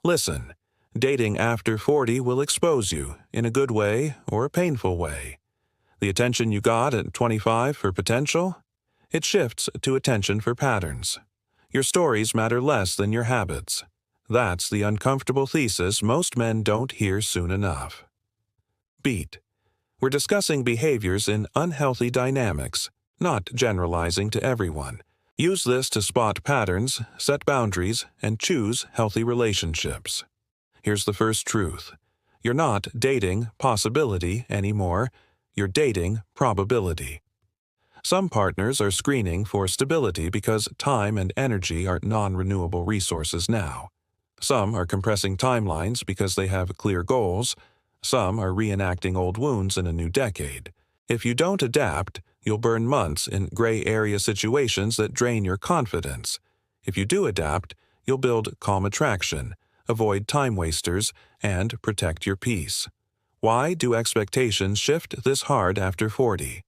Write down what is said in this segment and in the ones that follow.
Listen, dating after 40 will expose you, in a good way or a painful way. The attention you got at 25 for potential, it shifts to attention for patterns. Your stories matter less than your habits. That's the uncomfortable thesis most men don't hear soon enough. Beat. We're discussing behaviors in unhealthy dynamics, not generalizing to everyone. Use this to spot patterns, set boundaries, and choose healthy relationships. Here's the first truth. You're not dating possibility anymore. You're dating probability. Some partners are screening for stability because time and energy are non-renewable resources now. Some are compressing timelines because they have clear goals. Some are reenacting old wounds in a new decade. If you don't adapt, you'll burn months in gray area situations that drain your confidence. If you do adapt, you'll build calm attraction, avoid time wasters, and protect your peace. Why do expectations shift this hard after 40?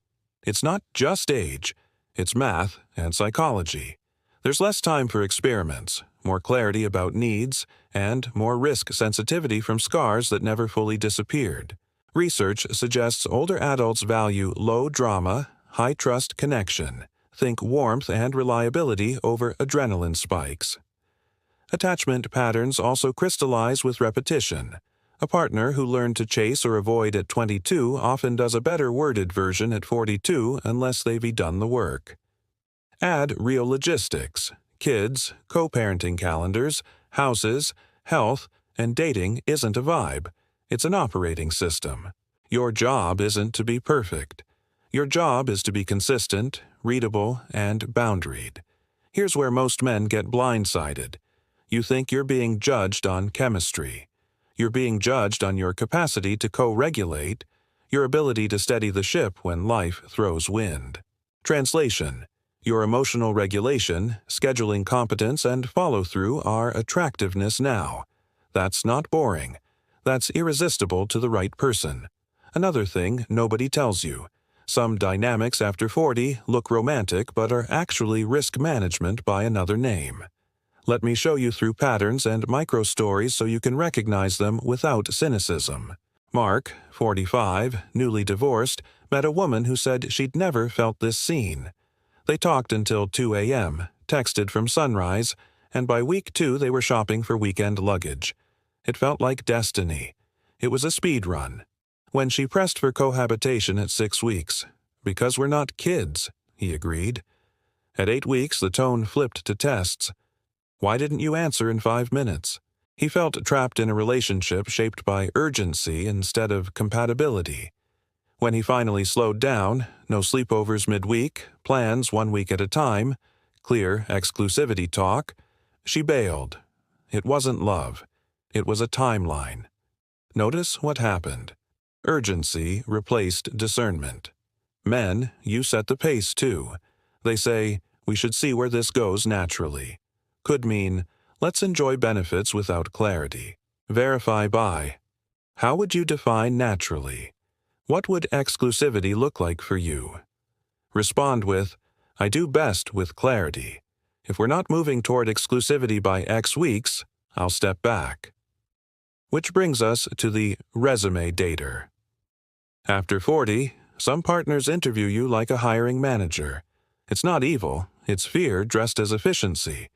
It's not just age, it's math and psychology. There's less time for experiments, more clarity about needs, and more risk sensitivity from scars that never fully disappeared. Research suggests older adults value low drama, high trust connection. Think warmth and reliability over adrenaline spikes. Attachment patterns also crystallize with repetition. A partner who learned to chase or avoid at 22 often does a better worded version at 42 unless they've done the work. Add real logistics. Kids, co-parenting calendars, houses, health, and dating isn't a vibe. It's an operating system. Your job isn't to be perfect. Your job is to be consistent, readable, and boundaried. Here's where most men get blindsided. You think you're being judged on chemistry. You're being judged on your capacity to co-regulate, your ability to steady the ship when life throws wind. Translation: your emotional regulation, scheduling competence, and follow-through are attractiveness now. That's not boring. That's irresistible to the right person. Another thing nobody tells you. Some dynamics after 40 look romantic but are actually risk management by another name. Let me show you through patterns and micro-stories so you can recognize them without cynicism. Mark, 45, newly divorced, met a woman who said she'd never felt this seen. They talked until 2 a.m., texted from sunrise, and by week 2 they were shopping for weekend luggage. It felt like destiny. It was a speed run. When she pressed for cohabitation at 6 weeks, "Because we're not kids," he agreed. At 8 weeks, the tone flipped to tests. "Why didn't you answer in 5 minutes?" He felt trapped in a relationship shaped by urgency instead of compatibility. When he finally slowed down, no sleepovers midweek, plans 1 week at a time, clear exclusivity talk, she bailed. It wasn't love. It was a timeline. Notice what happened. Urgency replaced discernment. Men, you set the pace too. They say, "We should see where this goes naturally." Could mean, "Let's enjoy benefits without clarity." Verify by. How would you define naturally? What would exclusivity look like for you? Respond with, "I do best with clarity. If we're not moving toward exclusivity by X weeks, I'll step back." Which brings us to the resume dater. After 40, some partners interview you like a hiring manager. It's not evil, it's fear dressed as efficiency.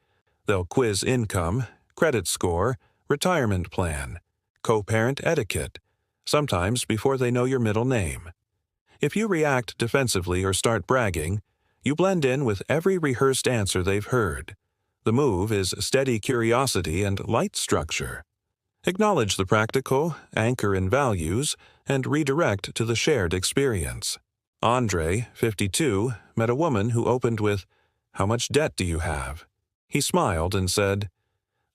They'll quiz income, credit score, retirement plan, co-parent etiquette, sometimes before they know your middle name. If you react defensively or start bragging, you blend in with every rehearsed answer they've heard. The move is steady curiosity and light structure. Acknowledge the practical, anchor in values, and redirect to the shared experience. Andre, 52, met a woman who opened with, "How much debt do you have?" He smiled and said,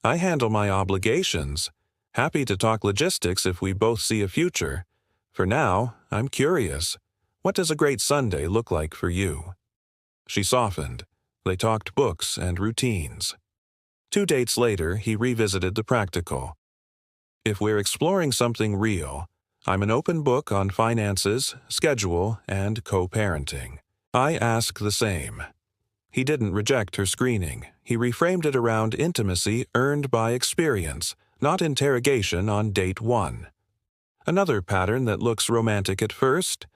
"I handle my obligations. Happy to talk logistics if we both see a future. For now, I'm curious. What does a great Sunday look like for you?" She softened. They talked books and routines. 2 dates later, he revisited the practical. "If we're exploring something real, I'm an open book on finances, schedule, and co-parenting. I ask the same." He didn't reject her screening. He reframed it around intimacy earned by experience, not interrogation on date 1. Another pattern that looks romantic at first: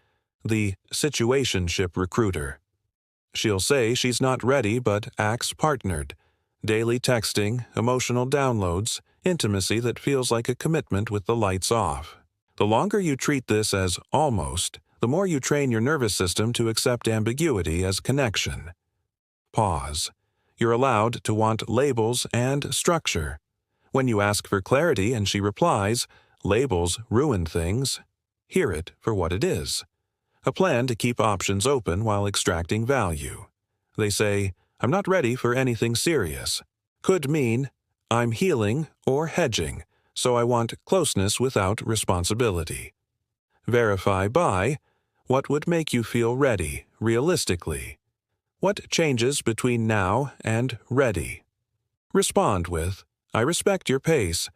the situationship recruiter. She'll say she's not ready but acts partnered. Daily texting, emotional downloads, intimacy that feels like a commitment with the lights off. The longer you treat this as almost, the more you train your nervous system to accept ambiguity as connection. Pause. You're allowed to want labels and structure. When you ask for clarity and she replies, "Labels ruin things," hear it for what it is: a plan to keep options open while extracting value. They say, "I'm not ready for anything serious." Could mean, "I'm healing or hedging, so I want closeness without responsibility." Verify by, what would make you feel ready, realistically? What changes between now and ready? Respond with, "I respect your pace.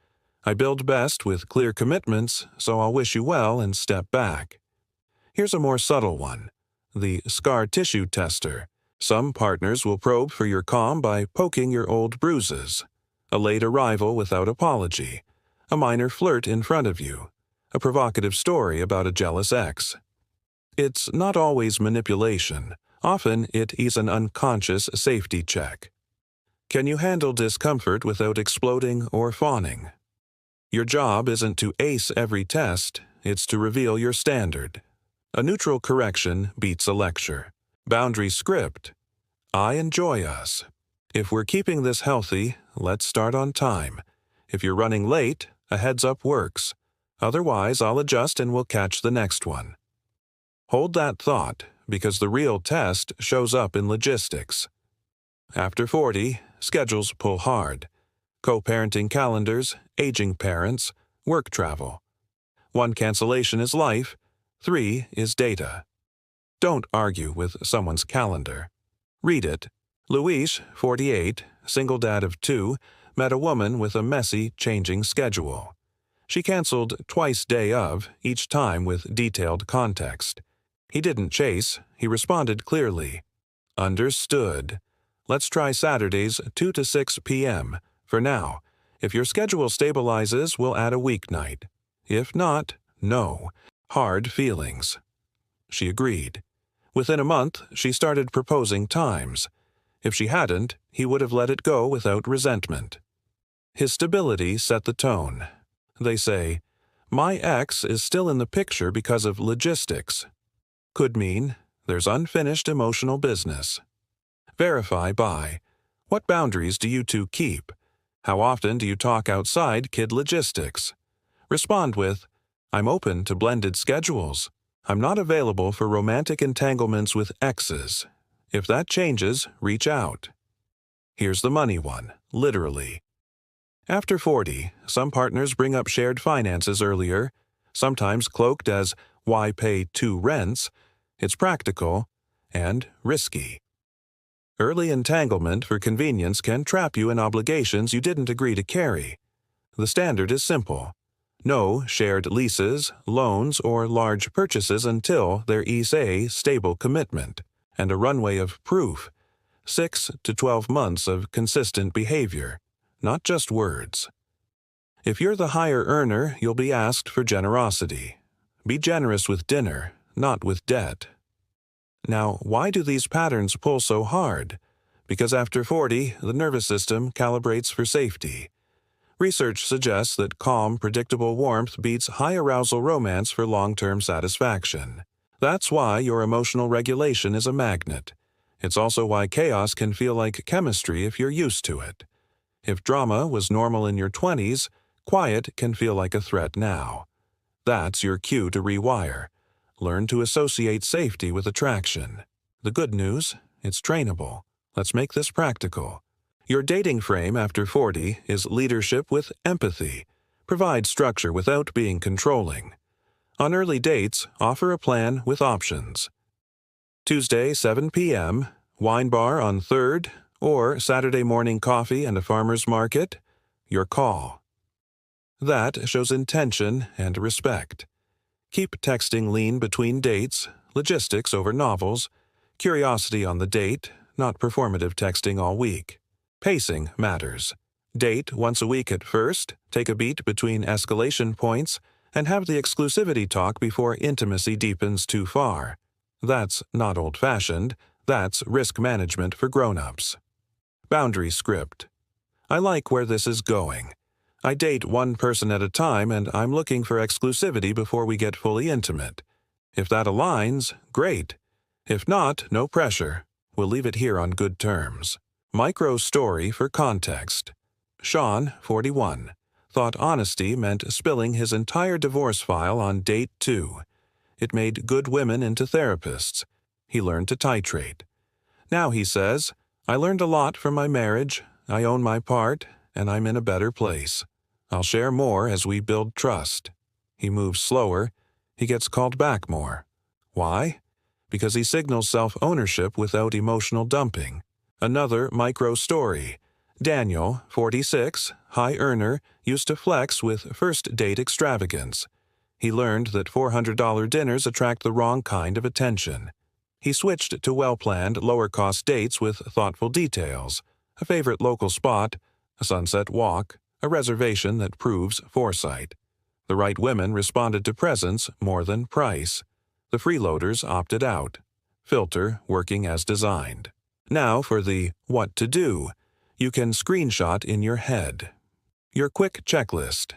I build best with clear commitments, so I'll wish you well and step back." Here's a more subtle one: the scar tissue tester. Some partners will probe for your calm by poking your old bruises. A late arrival without apology. A minor flirt in front of you. A provocative story about a jealous ex. It's not always manipulation. Often it is an unconscious safety check. Can you handle discomfort without exploding or fawning? Your job isn't to ace every test, it's to reveal your standard. A neutral correction beats a lecture. Boundary script: I enjoy us. If we're keeping this healthy, let's start on time. If you're running late, a heads up works. Otherwise, I'll adjust and we'll catch the next one. Hold that thought, because the real test shows up in logistics. After 40, schedules pull hard. Co-parenting calendars, aging parents, work travel. 1 cancellation is life, 3 is data. Don't argue with someone's calendar. Read it. Luis, 48, single dad of 2, met a woman with a messy, changing schedule. She canceled twice day of, each time with detailed context. He didn't chase, he responded clearly. Understood. Let's try Saturdays 2 to 6 p.m. For now. If your schedule stabilizes, we'll add a weeknight. If not, no. Hard feelings. She agreed. Within a month, she started proposing times. If she hadn't, he would have let it go without resentment. His stability set the tone. They say, "My ex is still in the picture because of logistics." Could mean, there's unfinished emotional business. Verify by, what boundaries do you two keep? How often do you talk outside kid logistics? Respond with, "I'm open to blended schedules. I'm not available for romantic entanglements with exes. If that changes, reach out." Here's the money one, literally. After 40, some partners bring up shared finances earlier, sometimes cloaked as, "Why pay 2 rents?" It's practical and risky. Early entanglement for convenience can trap you in obligations you didn't agree to carry. The standard is simple: no shared leases, loans, or large purchases until there is a stable commitment and a runway of proof, 6 to 12 months of consistent behavior, not just words. If you're the higher earner, you'll be asked for generosity. Be generous with dinner, not with debt. Now, why do these patterns pull so hard? Because after 40, the nervous system calibrates for safety. Research suggests that calm, predictable warmth beats high-arousal romance for long-term satisfaction. That's why your emotional regulation is a magnet. It's also why chaos can feel like chemistry if you're used to it. If drama was normal in your 20s, quiet can feel like a threat now. That's your cue to rewire. Learn to associate safety with attraction. The good news, it's trainable. Let's make this practical. Your dating frame after 40 is leadership with empathy. Provide structure without being controlling. On early dates, offer a plan with options. Tuesday, 7 p.m., wine bar on 3rd, or Saturday morning coffee and a farmer's market, your call. That shows intention and respect. Keep texting lean between dates, logistics over novels, curiosity on the date, not performative texting all week. Pacing matters. Date once a week at first, take a beat between escalation points, and have the exclusivity talk before intimacy deepens too far. That's not old-fashioned, that's risk management for grown-ups. Boundary script. I like where this is going. I date one person at a time and I'm looking for exclusivity before we get fully intimate. If that aligns, great. If not, no pressure. We'll leave it here on good terms. Micro story for context. Sean, 41, thought honesty meant spilling his entire divorce file on date 2. It made good women into therapists. He learned to titrate. Now he says, I learned a lot from my marriage, I own my part, and I'm in a better place. I'll share more as we build trust. He moves slower. He gets called back more. Why? Because he signals self-ownership without emotional dumping. Another micro story. Daniel, 46, high earner, used to flex with first date extravagance. He learned that $400 dinners attract the wrong kind of attention. He switched to well-planned, lower-cost dates with thoughtful details, a favorite local spot, a sunset walk, a reservation that proves foresight. The right women responded to presence more than price. The freeloaders opted out. Filter working as designed. Now for the what to do. You can screenshot in your head. Your quick checklist.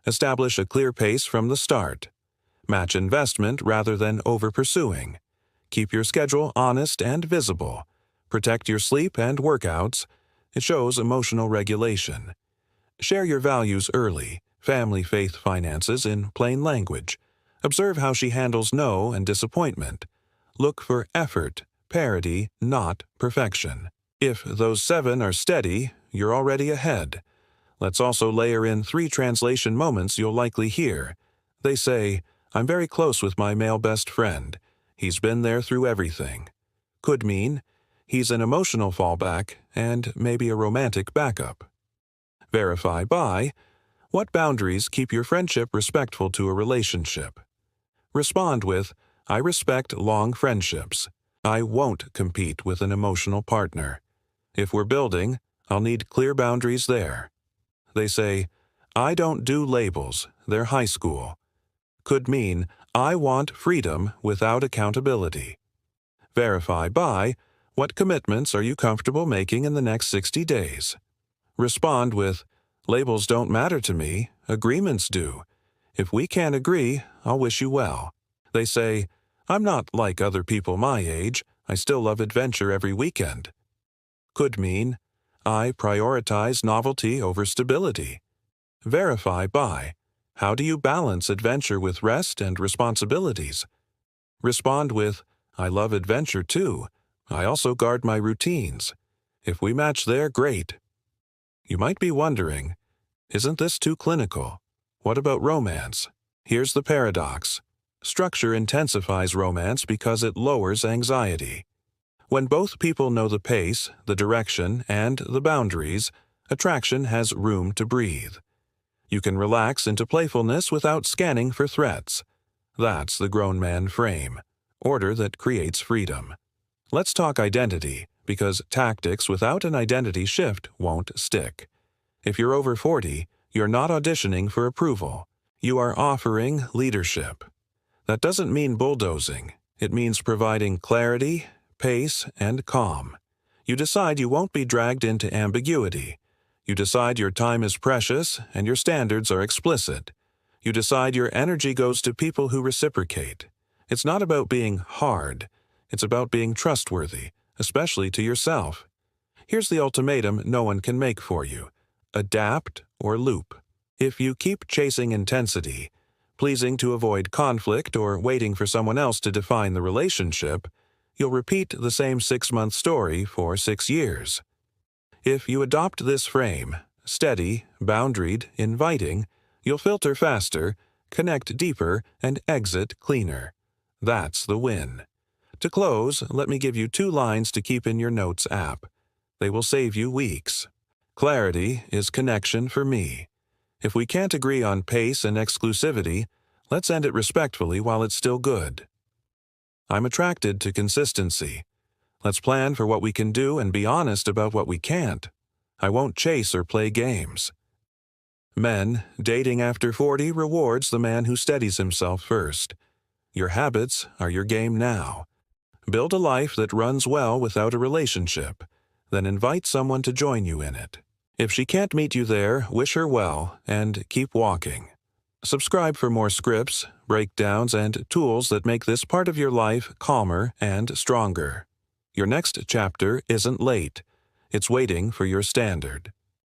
Establish a clear pace from the start. Match investment rather than over-pursuing. Keep your schedule honest and visible. Protect your sleep and workouts. It shows emotional regulation. Share your values early, family, faith, finances in plain language. Observe how she handles no and disappointment. Look for effort, parity, not perfection. If those 7 are steady, you're already ahead. Let's also layer in 3 translation moments you'll likely hear. They say, I'm very close with my male best friend. He's been there through everything. Could mean, he's an emotional fallback and maybe a romantic backup. Verify by, what boundaries keep your friendship respectful to a relationship? Respond with, I respect long friendships. I won't compete with an emotional partner. If we're building, I'll need clear boundaries there. They say, I don't do labels, they're high school. Could mean, I want freedom without accountability. Verify by, what commitments are you comfortable making in the next 60 days? Respond with, labels don't matter to me, agreements do. If we can't agree, I'll wish you well. They say, I'm not like other people my age, I still love adventure every weekend. Could mean, I prioritize novelty over stability. Verify by, how do you balance adventure with rest and responsibilities? Respond with, I love adventure too. I also guard my routines. If we match there, great. You might be wondering, isn't this too clinical? What about romance? Here's the paradox. Structure intensifies romance because it lowers anxiety. When both people know the pace, the direction, and the boundaries, attraction has room to breathe. You can relax into playfulness without scanning for threats. That's the grown man frame, order that creates freedom. Let's talk identity, because tactics without an identity shift won't stick. If you're over 40, you're not auditioning for approval. You are offering leadership. That doesn't mean bulldozing. It means providing clarity, pace, and calm. You decide you won't be dragged into ambiguity. You decide your time is precious and your standards are explicit. You decide your energy goes to people who reciprocate. It's not about being hard. It's about being trustworthy, especially to yourself. Here's the ultimatum no one can make for you. Adapt or loop. If you keep chasing intensity, pleasing to avoid conflict or waiting for someone else to define the relationship, you'll repeat the same 6-month story for 6 years. If you adopt this frame, steady, boundaried, inviting, you'll filter faster, connect deeper, and exit cleaner. That's the win. To close, let me give you 2 lines to keep in your Notes app. They will save you weeks. Clarity is connection for me. If we can't agree on pace and exclusivity, let's end it respectfully while it's still good. I'm attracted to consistency. Let's plan for what we can do and be honest about what we can't. I won't chase or play games. Men, dating after 40 rewards the man who steadies himself first. Your habits are your game now. Build a life that runs well without a relationship, then invite someone to join you in it. If she can't meet you there, wish her well and keep walking. Subscribe for more scripts, breakdowns, and tools that make this part of your life calmer and stronger. Your next chapter isn't late. It's waiting for your standard.